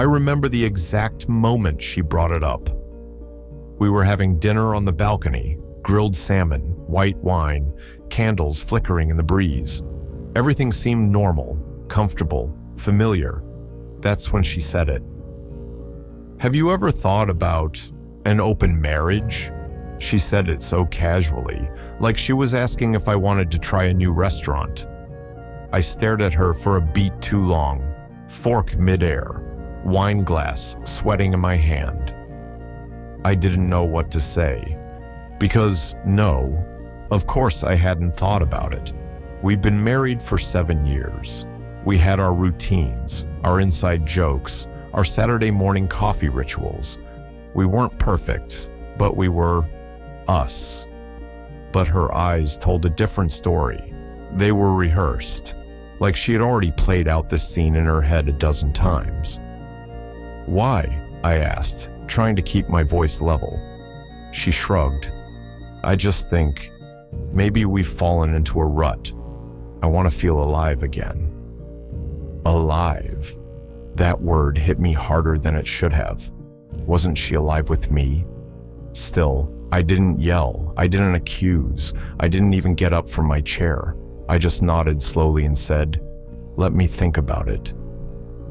I remember the exact moment she brought it up. We were having dinner on the balcony, grilled salmon, white wine, candles flickering in the breeze. Everything seemed normal, comfortable, familiar. That's when she said it. "Have you ever thought about an open marriage?" She said it so casually, like she was asking if I wanted to try a new restaurant. I stared at her for a beat too long, fork midair, wine glass sweating in my hand. I didn't know what to say, because no, of course I hadn't thought about it. We'd been married for 7 years. We had our routines, our inside jokes, our Saturday morning coffee rituals. We weren't perfect, but we were us. But her eyes told a different story. They were rehearsed, like she had already played out this scene in her head a dozen times. "Why?" I asked, trying to keep my voice level. She shrugged. "I just think maybe we've fallen into a rut. I want to feel alive again." Alive. That word hit me harder than it should have. Wasn't she alive with me? Still, I didn't yell, I didn't accuse, I didn't even get up from my chair. I just nodded slowly and said, "Let me think about it."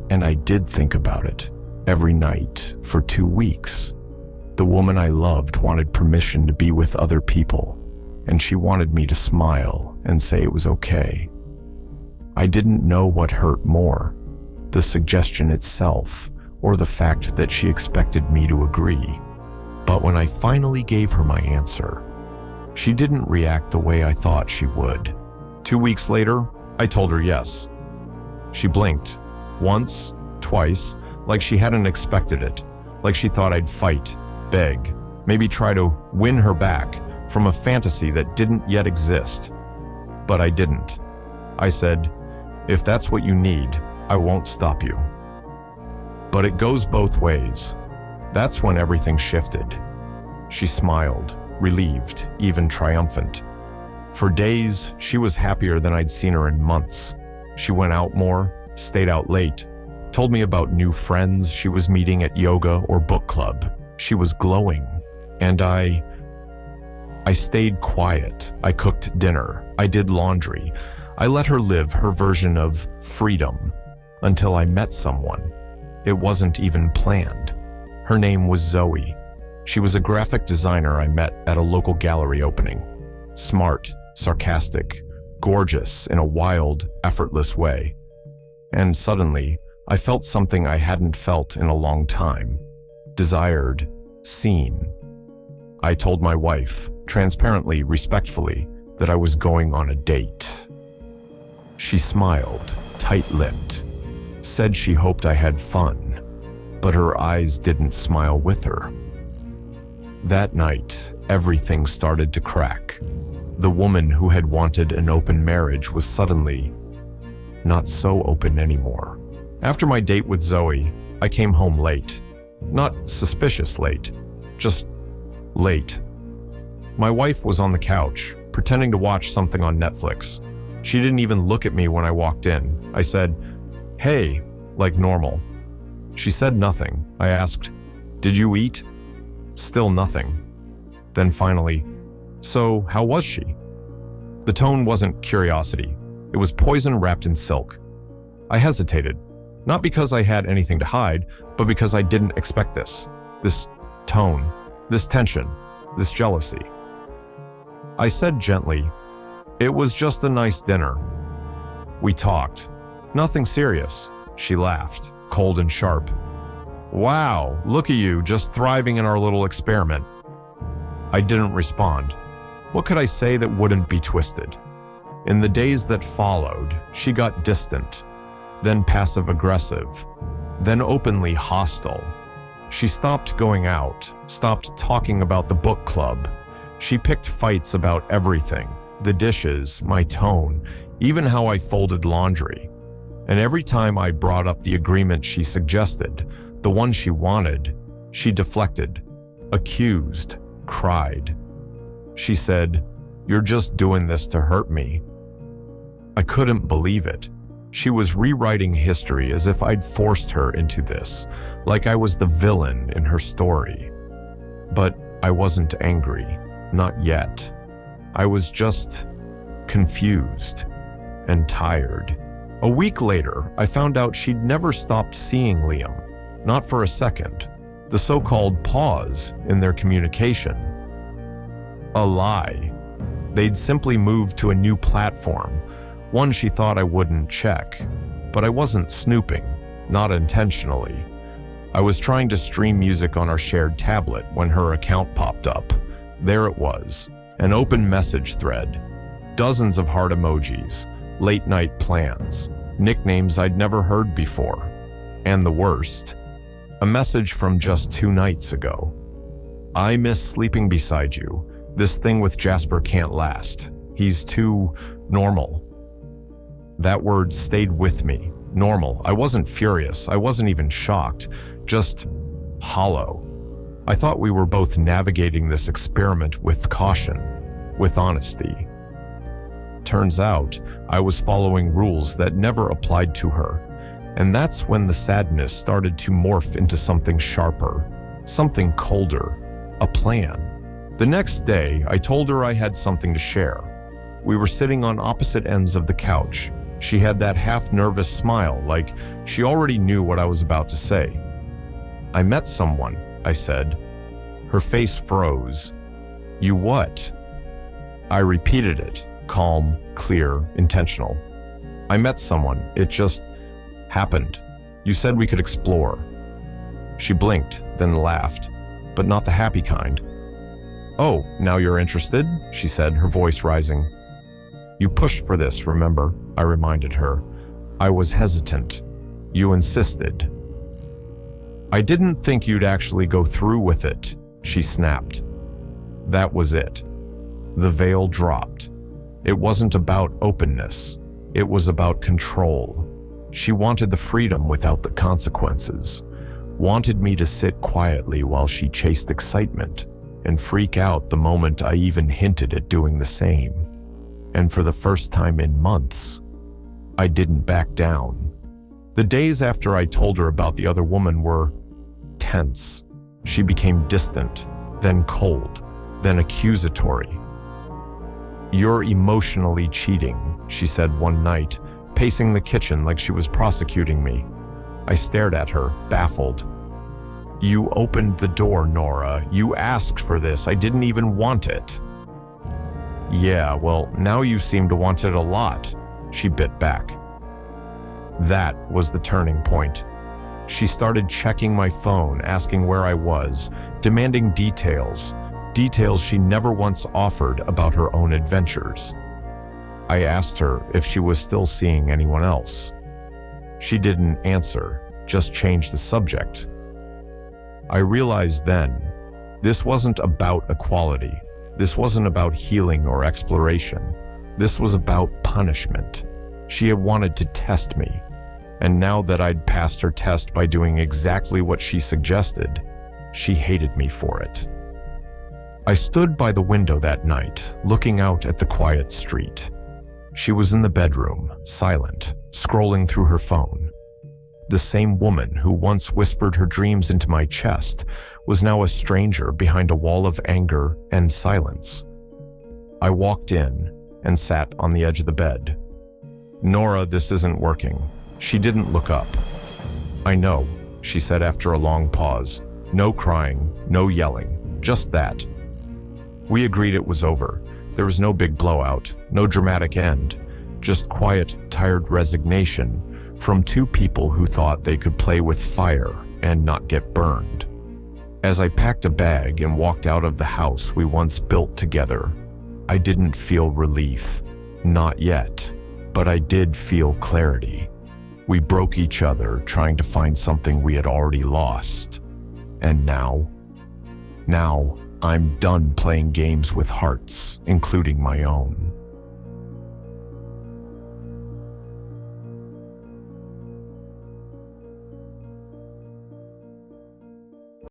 And I did think about it, every night, for 2 weeks. The woman I loved wanted permission to be with other people, and she wanted me to smile and say it was okay. I didn't know what hurt more, the suggestion itself, or the fact that she expected me to agree. But when I finally gave her my answer, she didn't react the way I thought she would. 2 weeks later, I told her yes. She blinked, once, twice, like she hadn't expected it, like she thought I'd fight, beg, maybe try to win her back from a fantasy that didn't yet exist. But I didn't. I said, "If that's what you need, I won't stop you." But it goes both ways. That's when everything shifted. She smiled, relieved, even triumphant. For days, she was happier than I'd seen her in months. She went out more, stayed out late, told me about new friends she was meeting at yoga or book club. She was glowing, and I stayed quiet. I cooked dinner. I did laundry. I let her live her version of freedom until I met someone. It wasn't even planned. Her name was Zoe. She was a graphic designer I met at a local gallery opening. Smart, sarcastic, gorgeous in a wild, effortless way. And suddenly, I felt something I hadn't felt in a long time. Desired, seen. I told my wife, transparently, respectfully, that I was going on a date. She smiled, tight-lipped, said she hoped I had fun, but her eyes didn't smile with her. That night, everything started to crack. The woman who had wanted an open marriage was suddenly not so open anymore. After my date with Zoe, I came home late. Not suspicious late, just late. My wife was on the couch, pretending to watch something on Netflix. She didn't even look at me when I walked in. I said, "Hey," like normal. She said nothing. I asked, "Did you eat?" Still nothing. Then finally, "So, how was she?" The tone wasn't curiosity. It was poison wrapped in silk. I hesitated, not because I had anything to hide, but because I didn't expect this. This tone, this tension, this jealousy. I said gently, "It was just a nice dinner." We talked. Nothing serious. She laughed, cold and sharp. "Wow, look at you, just thriving in our little experiment." I didn't respond. What could I say that wouldn't be twisted? In the days that followed, she got distant, then passive-aggressive, then openly hostile. She stopped going out, stopped talking about the book club. She picked fights about everything, the dishes, my tone, even how I folded laundry. And every time I brought up the agreement she suggested, the one she wanted, she deflected, accused, cried. She said, "You're just doing this to hurt me." I couldn't believe it. She was rewriting history as if I'd forced her into this, like I was the villain in her story. But I wasn't angry, not yet. I was just confused and tired. A week later, I found out she'd never stopped seeing Liam, not for a second. The so-called pause in their communication. A lie. They'd simply moved to a new platform, one she thought I wouldn't check. But I wasn't snooping, not intentionally. I was trying to stream music on our shared tablet when her account popped up. There it was, an open message thread. Dozens of heart emojis, late-night plans, nicknames I'd never heard before. And the worst, a message from just 2 nights ago. I miss sleeping beside you. This thing with Jasper can't last. He's too normal. That word stayed with me. Normal. I wasn't furious. I wasn't even shocked. Just hollow. I thought we were both navigating this experiment with caution, with honesty. Turns out, I was following rules that never applied to her. And that's when the sadness started to morph into something sharper, something colder, a plan. The next day, I told her I had something to share. We were sitting on opposite ends of the couch. She had that half-nervous smile, like she already knew what I was about to say. I met someone, I said. Her face froze. You what? I repeated it, calm, clear, intentional. I met someone. It just happened. You said we could explore. She blinked, then laughed, but not the happy kind. Oh, now you're interested? She said, her voice rising. You pushed for this, remember? I reminded her. I was hesitant. You insisted. I didn't think you'd actually go through with it, she snapped. That was it. The veil dropped. It wasn't about openness. It was about control. She wanted the freedom without the consequences, wanted me to sit quietly while she chased excitement and freak out the moment I even hinted at doing the same. And for the first time in months, I didn't back down. The days after I told her about the other woman were tense. She became distant, then cold, then accusatory. You're emotionally cheating, she said one night, pacing the kitchen like she was prosecuting me. I stared at her, baffled. You opened the door, Nora. You asked for this. I didn't even want it. Yeah, well, now you seem to want it a lot, she bit back. That was the turning point. She started checking my phone, asking where I was, demanding details she never once offered about her own adventures. I asked her if she was still seeing anyone else. She didn't answer, just changed the subject. I realized then, this wasn't about equality. This wasn't about healing or exploration. This was about punishment. She had wanted to test me. And now that I'd passed her test by doing exactly what she suggested, she hated me for it. I stood by the window that night, looking out at the quiet street. She was in the bedroom, silent, scrolling through her phone. The same woman who once whispered her dreams into my chest was now a stranger behind a wall of anger and silence. I walked in and sat on the edge of the bed. Nora, this isn't working. She didn't look up. I know, she said after a long pause. No crying, no yelling, just that. We agreed it was over. There was no big blowout, no dramatic end, just quiet, tired resignation from 2 people who thought they could play with fire and not get burned. As I packed a bag and walked out of the house we once built together, I didn't feel relief. Not yet, but I did feel clarity. We broke each other trying to find something we had already lost. And now I'm done playing games with hearts, including my own.